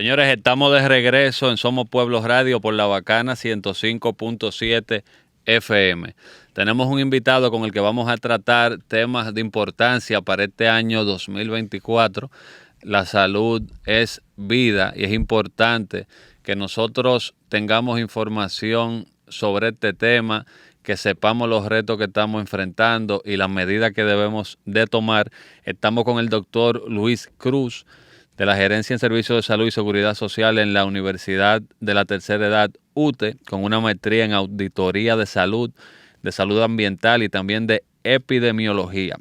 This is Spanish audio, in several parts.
Señores, estamos de regreso en Somos Pueblo Radio por la Bacana 105.7 FM. Tenemos un invitado con el que vamos a tratar temas de importancia para este año 2024. La salud es vida y es importante que nosotros tengamos información sobre este tema, que sepamos los retos que estamos enfrentando y las medidas que debemos de tomar. Estamos con el doctor Luis Cruz, de la Gerencia en Servicios de Salud y Seguridad Social en la Universidad de la Tercera Edad, UTE, con una maestría en auditoría de salud ambiental y también de epidemiología.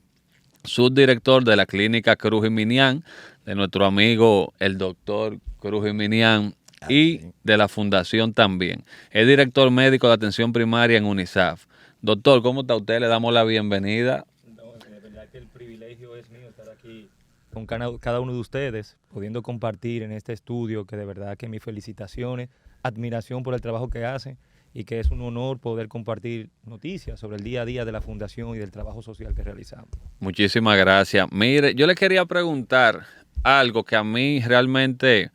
Subdirector de la Clínica Cruz y Minian, de nuestro amigo el doctor Cruz y Minian, y de la Fundación también. Es director médico de atención primaria en UNISAF. Doctor, ¿cómo está usted? Le damos la bienvenida. No, de verdad que el privilegio es mío estar aquí con cada uno de ustedes, pudiendo compartir en este estudio, que de verdad que mis felicitaciones, admiración por el trabajo que hacen y que es un honor poder compartir noticias sobre el día a día de la Fundación y del trabajo social que realizamos. Muchísimas gracias. Mire, yo le quería preguntar algo que a mí realmente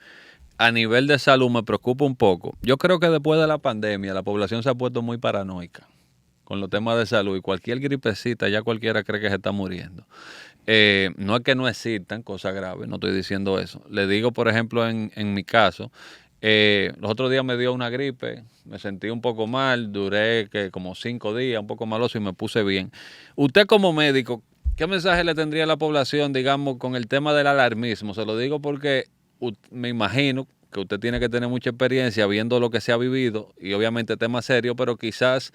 a nivel de salud me preocupa un poco. Yo creo que después de la pandemia la población se ha puesto muy paranoica con los temas de salud y cualquier gripecita ya cualquiera cree que se está muriendo. No es que no existan cosas graves, no estoy diciendo eso. Le digo, por ejemplo, en mi caso, los otros días me dio una gripe, me sentí un poco mal, duré como 5 días, un poco maloso y me puse bien. Usted como médico, ¿qué mensaje le tendría a la población, digamos, con el tema del alarmismo? Se lo digo porque me imagino que usted tiene que tener mucha experiencia viendo lo que se ha vivido y obviamente temas serios, pero quizás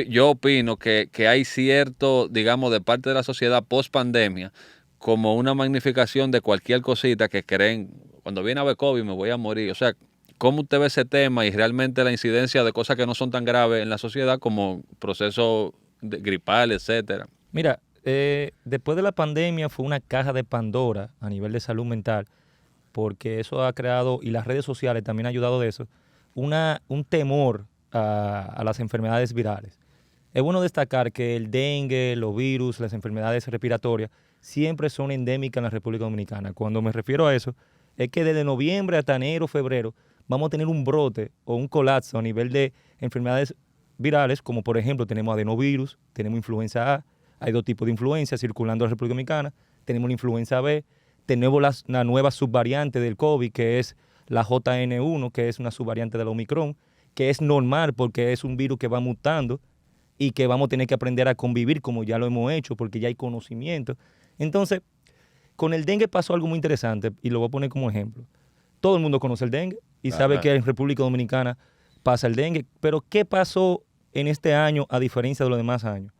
yo opino que hay cierto, digamos, de parte de la sociedad post pandemia, como una magnificación de cualquier cosita que creen, cuando viene a ver COVID me voy a morir. O sea, ¿cómo usted ve ese tema y realmente la incidencia de cosas que no son tan graves en la sociedad como procesos gripales, etcétera? Mira, después de la pandemia fue una caja de Pandora a nivel de salud mental, porque eso ha creado, y las redes sociales también han ayudado de eso, un temor a las enfermedades virales. Es bueno destacar que el dengue, los virus, las enfermedades respiratorias siempre son endémicas en la República Dominicana. Cuando me refiero a eso, es que desde noviembre hasta enero, febrero, vamos a tener un brote o un colapso a nivel de enfermedades virales, como por ejemplo tenemos adenovirus, tenemos influenza A, hay 2 tipos de influenza circulando en la República Dominicana, tenemos la influenza B, tenemos la nueva subvariante del COVID, que es la JN1, que es una subvariante de la Omicron, que es normal porque es un virus que va mutando y que vamos a tener que aprender a convivir como ya lo hemos hecho porque ya hay conocimiento. Entonces, con el dengue pasó algo muy interesante y lo voy a poner como ejemplo. Todo el mundo conoce el dengue y sabe que en República Dominicana pasa el dengue, pero ¿qué pasó en este año a diferencia de los demás años?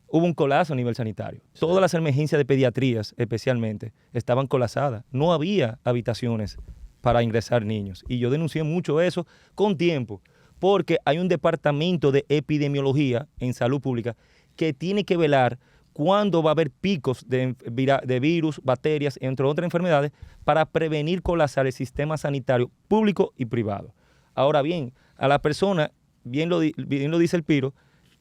Hubo un colapso a nivel sanitario. Todas las emergencias de pediatrías, especialmente, estaban colapsadas. No había habitaciones para ingresar niños. Y yo denuncié mucho eso con tiempo, porque hay un departamento de epidemiología en salud pública que tiene que velar cuándo va a haber picos de virus, bacterias, entre otras enfermedades, para prevenir colapsar el sistema sanitario público y privado. Ahora bien, a la persona, bien lo dice el Piro,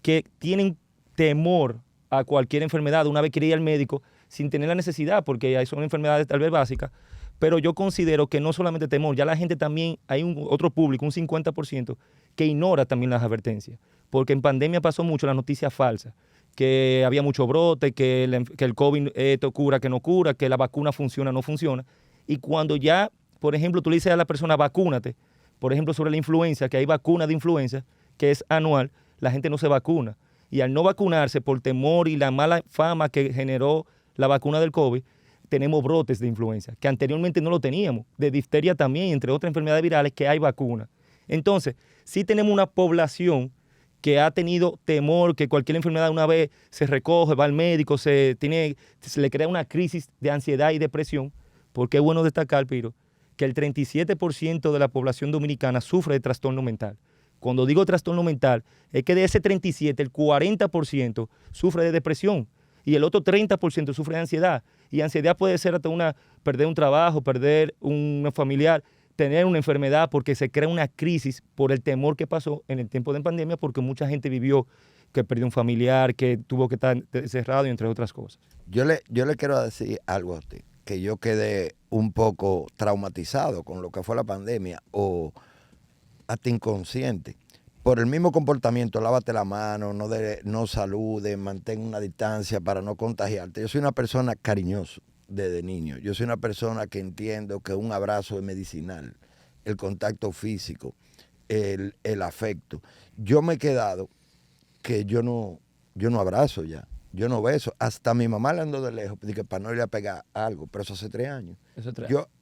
que tienen temor a cualquier enfermedad una vez que ir al médico sin tener la necesidad, porque son enfermedades tal vez básicas, pero yo considero que no solamente temor, ya la gente también, hay otro público, un 50%, que ignora también las advertencias, porque en pandemia pasó mucho las noticias falsas, que había mucho brote, que el COVID esto cura, que no cura, que la vacuna funciona, no funciona, y cuando ya, por ejemplo, tú le dices a la persona, vacúnate, por ejemplo, sobre la influenza, que hay vacuna de influenza, que es anual, la gente no se vacuna, y al no vacunarse por temor y la mala fama que generó la vacuna del COVID, tenemos brotes de influenza, que anteriormente no lo teníamos, de difteria también, entre otras enfermedades virales que hay vacuna. Entonces, sí tenemos una población que ha tenido temor, que cualquier enfermedad una vez se recoge, va al médico, se le crea una crisis de ansiedad y depresión, porque es bueno destacar, Piro, que el 37% de la población dominicana sufre de trastorno mental. Cuando digo trastorno mental, es que de ese 37, el 40% sufre de depresión y el otro 30% sufre de ansiedad. Y ansiedad puede ser hasta perder un trabajo, perder un familiar, tener una enfermedad, porque se crea una crisis por el temor que pasó en el tiempo de pandemia, porque mucha gente vivió que perdió un familiar, que tuvo que estar encerrado y entre otras cosas. Yo le quiero decir algo a usted. que yo quedé un poco traumatizado con lo que fue la pandemia o hasta inconsciente. Por el mismo comportamiento, lávate la mano, no saludes, mantén una distancia para no contagiarte. Yo soy una persona cariñosa desde niño. Yo soy una persona que entiendo que un abrazo es medicinal, el contacto físico, el afecto. Yo me he quedado que yo no abrazo ya, yo no beso. Hasta mi mamá le ando de lejos, dije, para no irle a pegar algo, pero eso hace 3 años.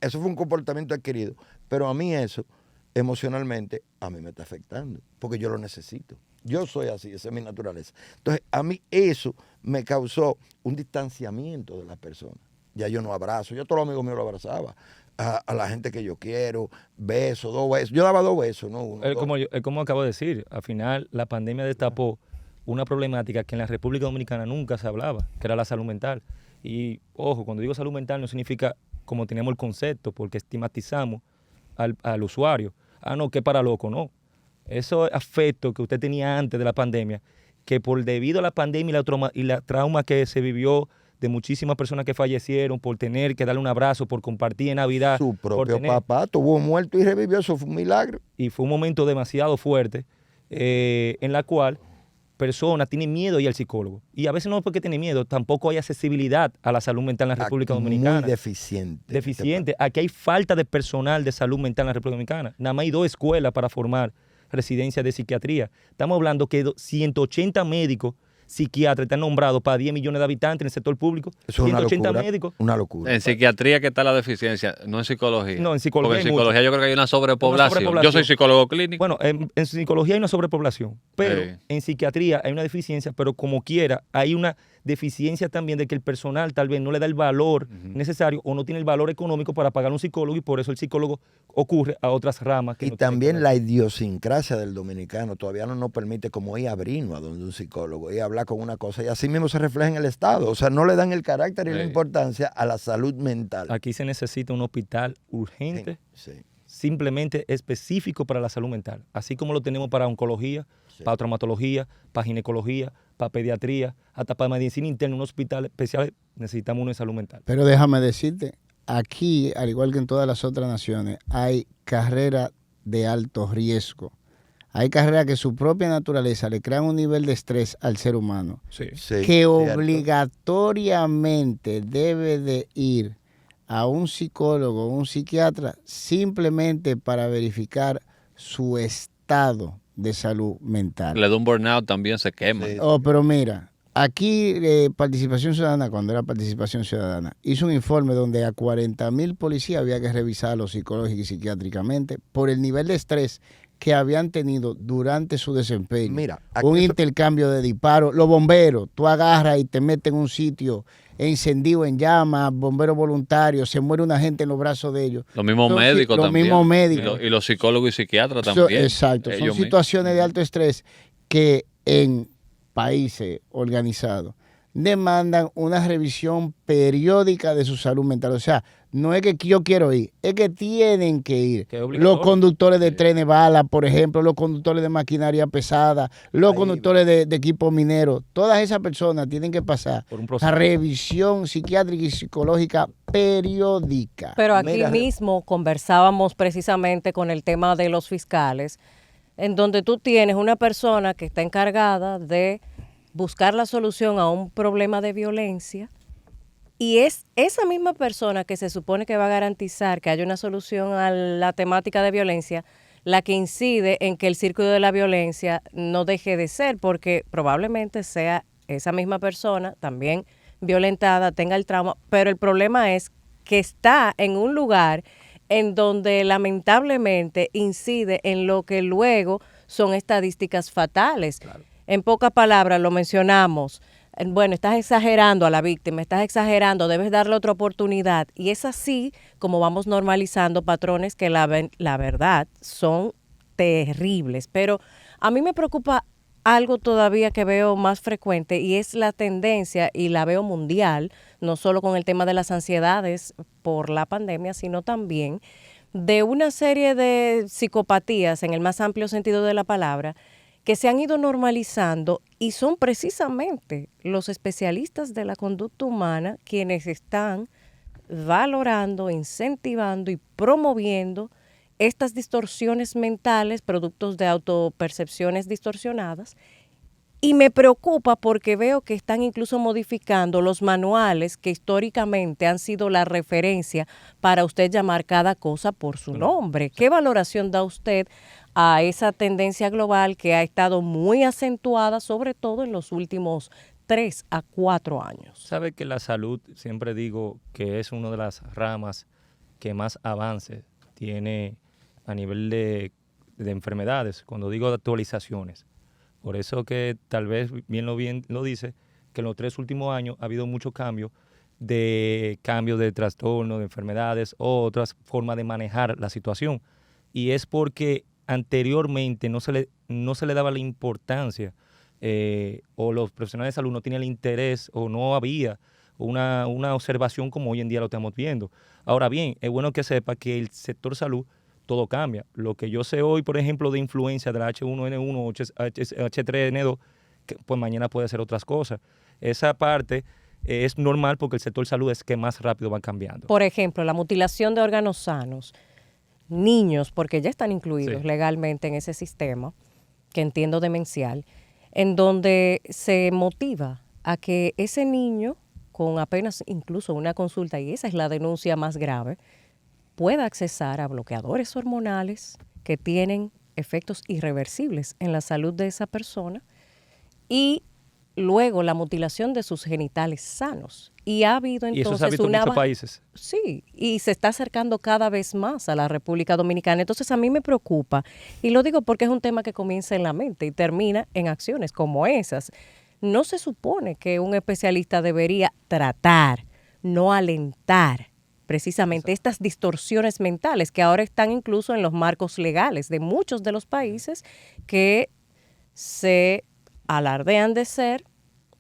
Eso fue un comportamiento adquirido, pero a mí eso, emocionalmente, a mí me está afectando, porque yo lo necesito. Yo soy así, esa es mi naturaleza. Entonces, a mí eso me causó un distanciamiento de las personas. Ya yo no abrazo, yo a todos los amigos míos lo abrazaba. A la gente que yo quiero, besos, 2 besos. Yo daba 2 besos, no uno. Como acabo de decir, al final la pandemia destapó una problemática que en la República Dominicana nunca se hablaba, que era la salud mental. Y ojo, cuando digo salud mental no significa como teníamos el concepto, porque estigmatizamos al usuario. No, que para loco, no. Esos afectos que usted tenía antes de la pandemia, que debido a la pandemia y la trauma que se vivió de muchísimas personas que fallecieron por tener que darle un abrazo, por compartir en Navidad. Su propio papá estuvo muerto y revivió, eso fue un milagro. Y fue un momento demasiado fuerte en la cual personas tienen miedo y al psicólogo. Y a veces no es porque tienen miedo, tampoco hay accesibilidad a la salud mental en la República Dominicana. Muy deficiente. Deficiente. Aquí hay falta de personal de salud mental en la República Dominicana. Nada más hay 2 escuelas para formar residencias de psiquiatría. Estamos hablando que 180 médicos psiquiatras están nombrados para 10 millones de habitantes en el sector público. Eso es 180 una locura, médicos. Una locura. En psiquiatría que está la deficiencia, no en psicología. No, en psicología. Porque en psicología yo creo que hay una sobrepoblación. Yo soy psicólogo clínico. Bueno, en psicología hay una sobrepoblación, pero en psiquiatría hay una deficiencia, pero como quiera, hay una deficiencia también de que el personal tal vez no le da el valor necesario o no tiene el valor económico para pagar un psicólogo y por eso el psicólogo ocurre a otras ramas. Y también la idiosincrasia del dominicano todavía no nos permite como ir a abrirnos a donde un psicólogo y hablar con una cosa y así mismo se refleja en el Estado. O sea, no le dan el carácter y la importancia a la salud mental. Aquí se necesita un hospital urgente, simplemente específico para la salud mental, así como lo tenemos para oncología, para traumatología, para ginecología, para pediatría, hasta para medicina interna, un hospital especial, necesitamos uno de salud mental. Pero déjame decirte, aquí, al igual que en todas las otras naciones, hay carreras de alto riesgo. Hay carreras que su propia naturaleza le crean un nivel de estrés al ser humano, que obligatoriamente debe de ir a un psicólogo o un psiquiatra simplemente para verificar su estado de salud mental. Le da un burnout, también se quema. Pero mira, aquí Participación Ciudadana, cuando era Participación Ciudadana, hizo un informe donde a 40,000 policías había que revisarlos psicológica y psiquiátricamente por el nivel de estrés que habían tenido durante su desempeño. Mira, un intercambio de disparos. Los bomberos, tú agarras y te metes en un sitio encendido en llamas, bomberos voluntarios, se muere una gente en los brazos de ellos. Los mismos médicos también. Los mismos médicos. Y los psicólogos y psiquiatras también. Exacto, son situaciones de alto estrés que en países organizados demandan una revisión periódica de su salud mental. O sea, no es que yo quiero ir, es que tienen que ir. Los conductores de trenes bala, por ejemplo, los conductores de maquinaria pesada, los conductores de equipos mineros, todas esas personas tienen que pasar por una revisión psiquiátrica y psicológica periódica. Pero aquí mismo conversábamos precisamente con el tema de los fiscales, en donde tú tienes una persona que está encargada de buscar la solución a un problema de violencia y es esa misma persona que se supone que va a garantizar que haya una solución a la temática de violencia la que incide en que el círculo de la violencia no deje de ser, porque probablemente sea esa misma persona también violentada, tenga el trauma, pero el problema es que está en un lugar en donde lamentablemente incide en lo que luego son estadísticas fatales. Claro. En pocas palabras, lo mencionamos, bueno, estás exagerando a la víctima, estás exagerando, debes darle otra oportunidad. Y es así como vamos normalizando patrones que la verdad son terribles. Pero a mí me preocupa algo todavía que veo más frecuente y es la tendencia, y la veo mundial, no solo con el tema de las ansiedades por la pandemia, sino también de una serie de psicopatías en el más amplio sentido de la palabra, que se han ido normalizando y son precisamente los especialistas de la conducta humana quienes están valorando, incentivando y promoviendo estas distorsiones mentales, productos de autopercepciones distorsionadas. Y me preocupa porque veo que están incluso modificando los manuales que históricamente han sido la referencia para usted llamar cada cosa por su nombre. ¿Qué valoración da usted a esa tendencia global que ha estado muy acentuada, sobre todo en los últimos 3 a 4 años? Sabe que la salud, siempre digo que es una de las ramas que más avance tiene a nivel de enfermedades, cuando digo de actualizaciones. Por eso que tal vez bien lo dice, que en los 3 últimos años ha habido muchos cambios de trastornos, de enfermedades o otras formas de manejar la situación. Y es porque anteriormente no se le daba la importancia o los profesionales de salud no tenían el interés o no había una observación como hoy en día lo estamos viendo. Ahora bien, es bueno que sepa que el sector salud todo cambia. Lo que yo sé hoy, por ejemplo, de influencia de la H1N1 o H3N2, pues mañana puede ser otras cosas. Esa parte es normal porque el sector salud es que más rápido va cambiando. Por ejemplo, la mutilación de órganos sanos. Niños, porque ya están incluidos legalmente en ese sistema, que entiendo demencial, en donde se motiva a que ese niño, con apenas incluso una consulta, y esa es la denuncia más grave, pueda accesar a bloqueadores hormonales que tienen efectos irreversibles en la salud de esa persona y luego la mutilación de sus genitales sanos. Y ha habido entonces y eso se ha visto en muchos países. Sí, y se está acercando cada vez más a la República Dominicana. Entonces a mí me preocupa, y lo digo porque es un tema que comienza en la mente y termina en acciones como esas. No se supone que un especialista debería tratar, no alentar precisamente estas distorsiones mentales que ahora están incluso en los marcos legales de muchos de los países que se alardean de ser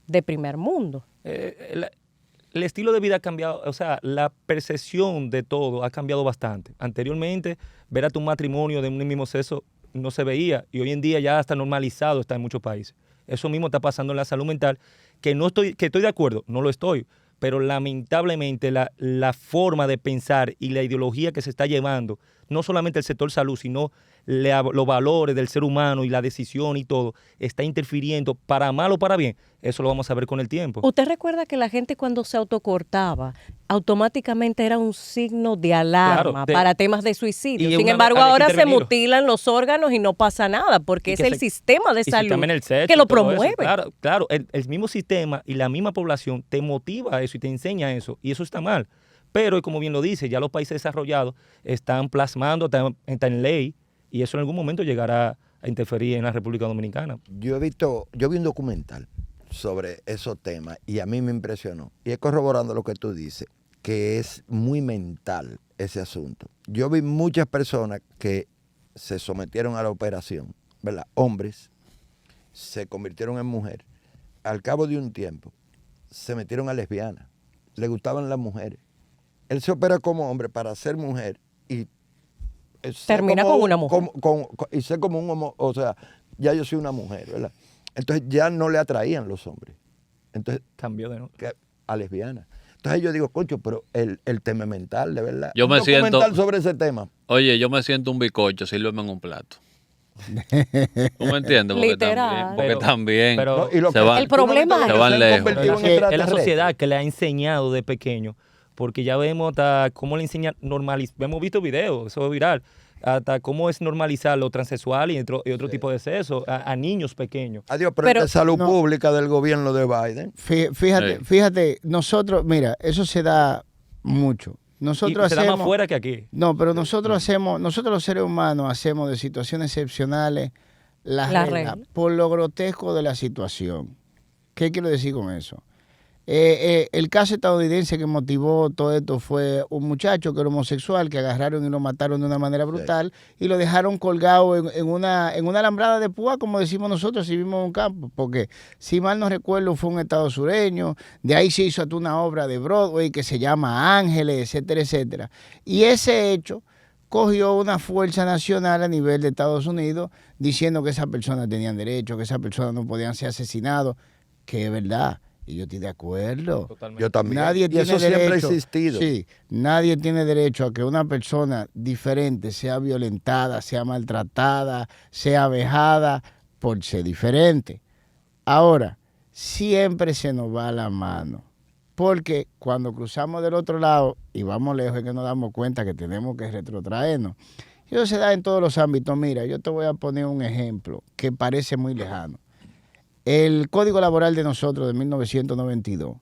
de primer mundo. El estilo de vida ha cambiado, o sea, la percepción de todo ha cambiado bastante. Anteriormente, ver a tu matrimonio de un mismo sexo no se veía y hoy en día ya está normalizado, está en muchos países. Eso mismo está pasando en la salud mental, que estoy de acuerdo, no lo estoy, pero lamentablemente la forma de pensar y la ideología que se está llevando, no solamente el sector salud, sino los valores del ser humano y la decisión y todo, está interfiriendo para mal o para bien. Eso lo vamos a ver con el tiempo. ¿Usted recuerda que la gente cuando se autocortaba, automáticamente era un signo de alarma para temas de suicidio? Sin embargo, ahora se mutilan los órganos y no pasa nada, porque es el sistema de salud que lo promueve. Claro, el mismo sistema y la misma población te motiva a eso y te enseña eso, y eso está mal. Pero, como bien lo dice, ya los países desarrollados están plasmando, está en ley, y eso en algún momento llegará a interferir en la República Dominicana. Yo vi un documental sobre esos temas y a mí me impresionó. Y es corroborando lo que tú dices, que es muy mental ese asunto. Yo vi muchas personas que se sometieron a la operación, ¿verdad? Hombres se convirtieron en mujeres. Al cabo de un tiempo se metieron a lesbianas. Le gustaban las mujeres. Él se opera como hombre para ser mujer y termina con una mujer. Y ser como un homo, o sea, ya yo soy una mujer, ¿verdad? Entonces ya no le atraían los hombres. Entonces cambió de nuevo a lesbiana. Entonces yo digo, concho, pero el tema mental, de verdad. Yo me siento documental sobre ese tema. Oye, yo me siento un bicocho, sírveme en un plato. ¿Tú me entiendes? Porque también pero el problema se van lejos. Es la sociedad que le ha enseñado de pequeño, porque ya vemos hasta cómo le enseñan hemos visto videos, eso es viral, hasta cómo es normalizar lo transexual y otro tipo de sexo a niños pequeños. Adiós, pero es salud pública del gobierno de Biden. Fíjate, nosotros, mira, eso se da mucho. Nosotros se da más fuera que aquí. No, pero nosotros los seres humanos hacemos de situaciones excepcionales la regla por lo grotesco de la situación. ¿Qué quiero decir con eso? El caso estadounidense que motivó todo esto fue un muchacho que era homosexual, que agarraron y lo mataron de una manera brutal y lo dejaron colgado en una alambrada de púa, como decimos nosotros si vivimos en un campo, porque si mal no recuerdo fue un estado sureño, de ahí se hizo hasta una obra de Broadway que se llama Ángeles, etcétera, etcétera. Y ese hecho cogió una fuerza nacional a nivel de Estados Unidos diciendo que esas personas tenían derecho, que esas personas no podían ser asesinadas, que es verdad. Y yo estoy de acuerdo. Totalmente. Yo también. Nadie y tiene eso derecho, siempre ha existido. Sí, nadie tiene derecho a que una persona diferente sea violentada, sea maltratada, sea vejada por ser diferente. Ahora, siempre se nos va la mano. Porque cuando cruzamos del otro lado y vamos lejos es que nos damos cuenta que tenemos que retrotraernos. Y eso se da en todos los ámbitos. Mira, yo te voy a poner un ejemplo que parece muy lejano. El Código Laboral de nosotros de 1992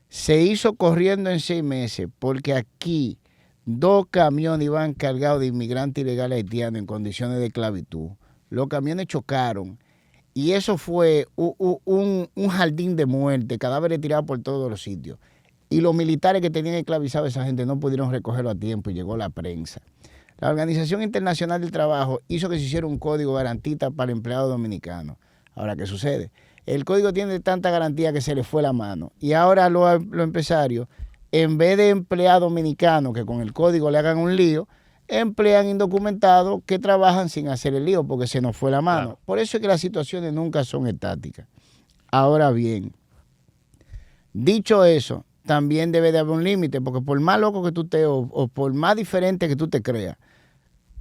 se hizo corriendo en 6 meses porque aquí 2 camiones iban cargados de inmigrantes ilegales haitianos en condiciones de esclavitud. Los camiones chocaron y eso fue un jardín de muerte, cadáveres tirados por todos los sitios. Y los militares que tenían esclavizado a esa gente no pudieron recogerlo a tiempo y llegó la prensa. La Organización Internacional del Trabajo hizo que se hiciera un código garantista para el empleado dominicano. Ahora, ¿qué sucede? El código tiene tanta garantía que se le fue la mano. Y ahora los empresarios, en vez de emplear dominicanos que con el código le hagan un lío, emplean indocumentados que trabajan sin hacer el lío porque se nos fue la mano. Claro. Por eso es que las situaciones nunca son estáticas. Ahora bien, dicho eso, también debe de haber un límite, porque por más loco que tú estés o por más diferente que tú te creas,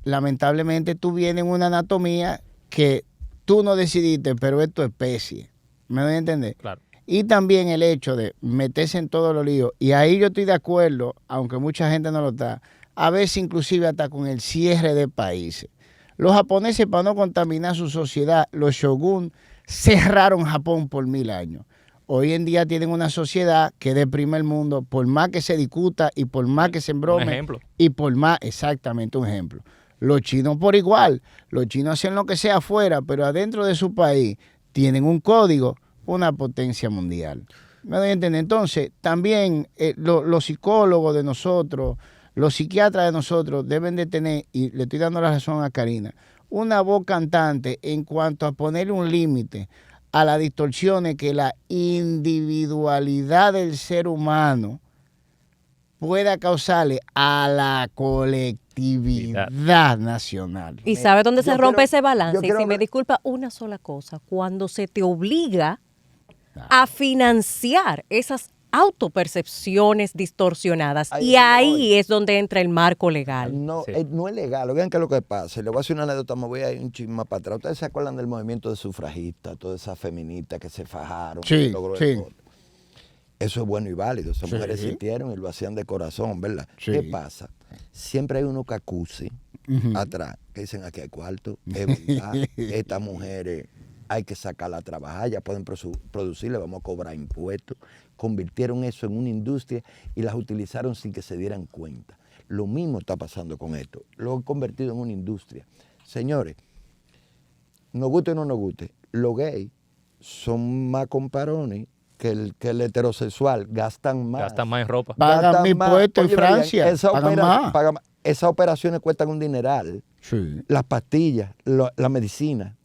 lamentablemente tú vienes en una anatomía que tú no decidiste, pero es tu especie. ¿Me doy a entender? Claro. Y también el hecho de meterse en todos los líos. Y ahí yo estoy de acuerdo, aunque mucha gente no lo está, a veces inclusive hasta con el cierre de países. Los japoneses, para no contaminar su sociedad, los shogun cerraron Japón por 1000 años. Hoy en día tienen una sociedad que es de primer mundo, por más que se discuta y por más que se embrome. Un ejemplo. Y por más, exactamente un ejemplo. Los chinos por igual. Los chinos hacen lo que sea afuera, pero adentro de su país tienen un código, una potencia mundial. ¿Me doy a entender? Entonces, también los psicólogos de nosotros, los psiquiatras de nosotros deben de tener, y le estoy dando la razón a Karina, una voz cantante en cuanto a ponerle un límite a las distorsiones que la individualidad del ser humano pueda causarle a la colectividad nacional. ¿Y sabe dónde se yo rompe quiero- ese balance? yo Y quiero si me ver- disculpa, una sola cosa, cuando se te obliga a financiar esas autopercepciones distorsionadas. Ahí Y es donde ahí voy. es donde entra el marco legal. No, Sí. no es legal. Oigan qué es lo que pasa. Le voy a hacer una anécdota, me voy a ir un chisme más para atrás. ¿Ustedes se acuerdan del movimiento de sufragistas, todas esas feministas que se fajaron? Sí, que logró el sí. voto? Eso es bueno y válido. Esas Sí. mujeres sintieron y lo hacían de corazón, ¿verdad? Sí. ¿Qué pasa? Siempre hay unos cacusi atrás que dicen aquí hay cuarto, es verdad, estas mujeres hay que sacarla a trabajar, ya pueden producir, le vamos a cobrar impuestos. Convirtieron eso en una industria y las utilizaron sin que se dieran cuenta. Lo mismo está pasando con esto. Lo han convertido en una industria. Señores, nos guste o no nos guste, los gays son más comparones que el heterosexual, gastan más. Gastan más en ropa. Pagan Gastan mi más. impuesto en Óyeme bien, Francia. Pagan más. esas operaciones cuestan un dineral. Sí. Las pastillas, la medicina.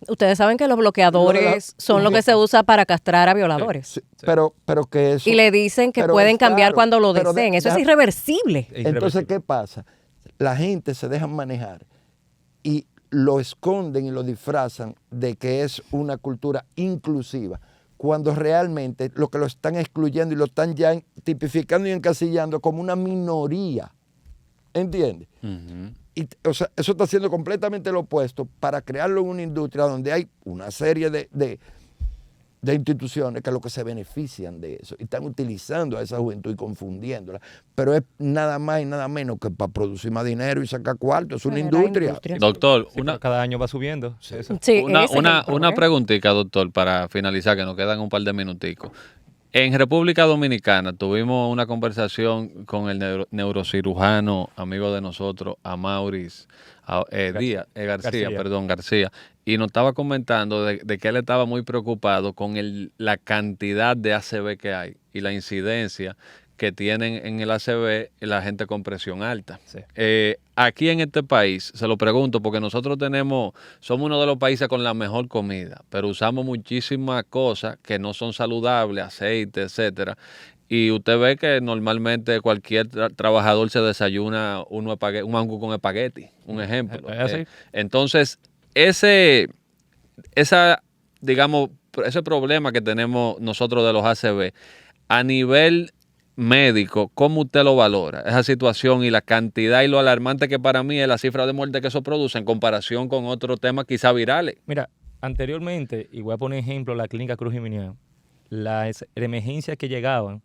Ustedes saben que los bloqueadores son lo que se usa para castrar a violadores. Sí, pero que eso... Y le dicen que pero pueden es cambiar caro, cuando lo pero deseen. Eso es deja- irreversible. Entonces, ¿qué pasa? La gente se deja manejar y lo esconden y lo disfrazan de que es una cultura inclusiva, cuando realmente lo que lo están excluyendo y lo están ya tipificando y encasillando como una minoría. ¿Entiendes? Y, o sea, eso está haciendo completamente lo opuesto para crearlo en una industria donde hay una serie de instituciones que es lo que se benefician de eso y están utilizando a esa juventud y confundiéndola, pero es nada más y nada menos que para producir más dinero y sacar cuarto, es una Generar industria. industria. Doctor, Sí, pero cada año va subiendo. Eso. Sí, una, ese es el una problema. preguntita, doctor, para finalizar, que nos quedan un par de minuticos. En República Dominicana tuvimos una conversación con el neurocirujano, amigo de nosotros, Amauris García, y nos estaba comentando de que él estaba muy preocupado con la cantidad de ACV que hay y la incidencia que tienen en el ACV la gente con presión alta. Sí. Aquí en este país, se lo pregunto, porque nosotros somos uno de los países con la mejor comida, pero usamos muchísimas cosas que no son saludables, aceite, etcétera. Y usted ve que normalmente cualquier trabajador se desayuna un mangú con espagueti, un ejemplo. ¿Es así? Entonces, esa, digamos, ese problema que tenemos nosotros de los ACV, a nivel médico, ¿cómo usted lo valora? Esa situación y la cantidad y lo alarmante que para mí es la cifra de muerte que eso produce en comparación con otros temas quizá virales. Mira, anteriormente, y voy a poner ejemplo, la clínica Cruz Geminiano, las emergencias que llegaban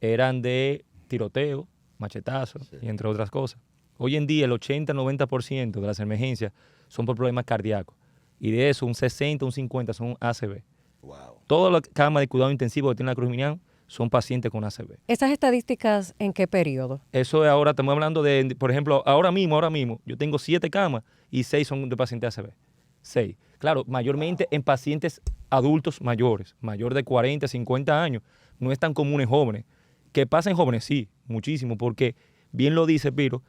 eran de tiroteo, machetazo, y entre otras cosas. Hoy en día el 80-90% de las emergencias son por problemas cardíacos. Y de eso un 60, un 50 son ACV. Wow. Todas las camas de cuidado intensivo que tiene la Cruz Geminiano son pacientes con ACV. ¿Esas estadísticas en qué periodo? Eso es ahora, estamos hablando de, por ejemplo, ahora mismo, yo tengo 7 camas y 6 son de pacientes ACV. 6. Claro, mayormente en pacientes adultos mayores, mayor de 40, 50 años. No es tan común en jóvenes. ¿Qué pasa en jóvenes? Sí, muchísimo, porque bien lo dice Piro,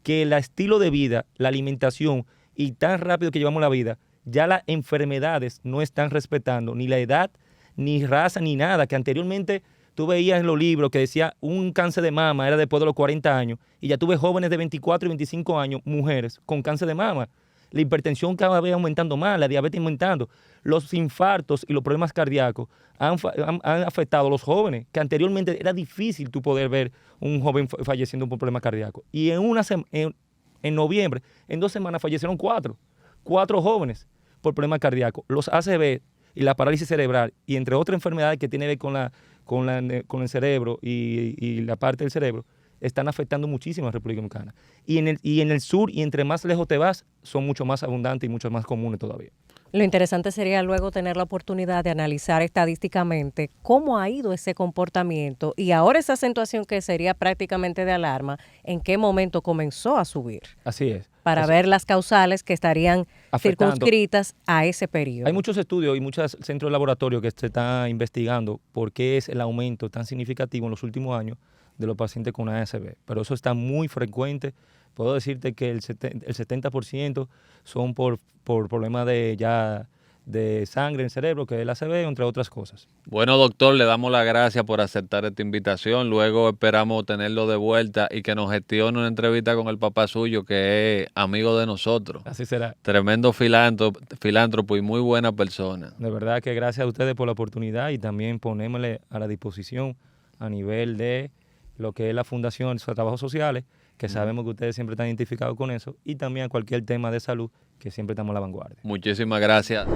que el estilo de vida, la alimentación y tan rápido que llevamos la vida, ya las enfermedades no están respetando ni la edad, ni raza, ni nada, que anteriormente tú veías en los libros que decía un cáncer de mama era después de los 40 años y ya tuve jóvenes de 24 y 25 años, mujeres, con cáncer de mama. La hipertensión cada vez aumentando más, la diabetes aumentando. Los infartos y los problemas cardíacos han afectado a los jóvenes, que anteriormente era difícil tú poder ver un joven falleciendo por problemas cardíacos. Y en noviembre, en 2 semanas fallecieron 4 jóvenes por problemas cardíacos. Los ACV y la parálisis cerebral, y entre otras enfermedades que tienen que ver con el cerebro y la parte del cerebro, están afectando muchísimo a la República Dominicana. Y en el sur, y entre más lejos te vas, son mucho más abundantes y mucho más comunes todavía. Lo interesante sería luego tener la oportunidad de analizar estadísticamente cómo ha ido ese comportamiento y ahora esa acentuación que sería prácticamente de alarma, en qué momento comenzó a subir. Así es. Para ver las causales que estarían afectando, circunscritas a ese periodo. Hay muchos estudios y muchos centros de laboratorio que se están investigando por qué es el aumento tan significativo en los últimos años de los pacientes con ASV, pero eso está muy frecuente. Puedo decirte que el 70% son por problemas de sangre en el cerebro, que es el ACV, entre otras cosas. Bueno, doctor, le damos las gracias por aceptar esta invitación. Luego esperamos tenerlo de vuelta y que nos gestione una entrevista con el papá suyo, que es amigo de nosotros. Así será. Tremendo filántropo y muy buena persona. De verdad que gracias a ustedes por la oportunidad y también ponémosle a la disposición a nivel de lo que es la Fundación de Trabajos Sociales, que sabemos que ustedes siempre están identificados con eso, y también a cualquier tema de salud, que siempre estamos a la vanguardia. Muchísimas gracias.